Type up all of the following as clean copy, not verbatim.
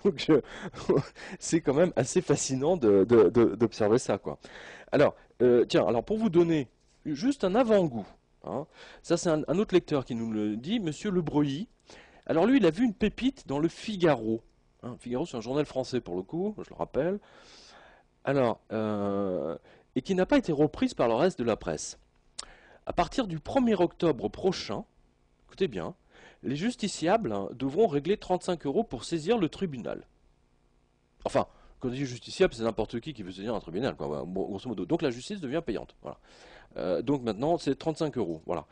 Donc, c'est quand même assez fascinant d'observer ça, quoi. Alors, tiens, alors pour vous donner juste un avant-goût, hein, ça c'est un autre lecteur qui nous le dit, Monsieur Le Breuilly. Alors lui, il a vu une pépite dans le Figaro. Hein, Figaro, c'est un journal français pour le coup, je le rappelle. Alors, et qui n'a pas été reprise par le reste de la presse. À partir du 1er octobre prochain, écoutez bien, les justiciables hein, devront régler 35 euros pour saisir le tribunal. Enfin, quand on dit justiciable, c'est n'importe qui veut saisir un tribunal, quoi, grosso modo. Donc la justice devient payante. Voilà. Donc maintenant, c'est 35 euros. Voilà.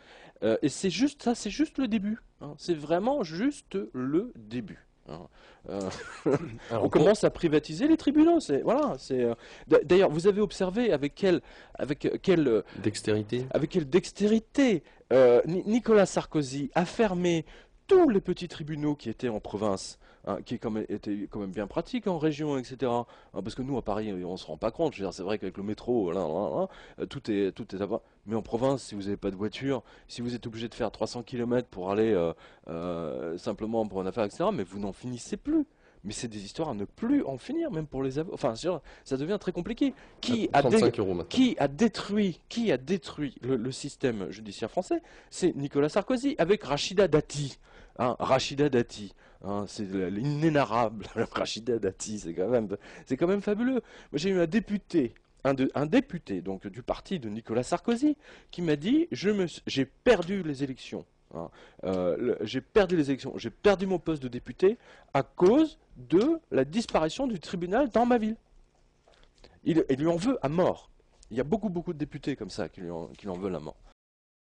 Et c'est juste ça, c'est juste le début. Hein. C'est vraiment juste le début. Hein. Euh, on Alors, commence à privatiser les tribunaux. Voilà. D'ailleurs, vous avez observé dextérité. avec quelle dextérité Nicolas Sarkozy a fermé tous les petits tribunaux qui étaient en province, hein, était quand même bien pratique en région, etc. Hein, parce que nous, à Paris, on ne se rend pas compte. Je veux dire, c'est vrai qu'avec le métro, là, là, là, tout est à bas. Mais en province, si vous n'avez pas de voiture, si vous êtes obligé de faire 300 km pour aller simplement pour une affaire, etc., mais vous n'en finissez plus. Mais c'est des histoires à ne plus en finir, même pour les avocats. Enfin, ça devient très compliqué. À Qui a, dé- 35 € maintenant. qui a détruit le système judiciaire français? C'est Nicolas Sarkozy avec Rachida Dati. Hein, Rachida Dati. Hein, c'est l'inénarrable Rachida Dati. C'est quand même fabuleux. Moi, j'ai eu un député. Un député donc du parti de Nicolas Sarkozy qui m'a dit j'ai perdu les élections. Hein. J'ai perdu les élections, j'ai perdu mon poste de député à cause de la disparition du tribunal dans ma ville. Il lui en veut à mort. Il y a beaucoup, beaucoup de députés comme ça qui lui en veulent à mort.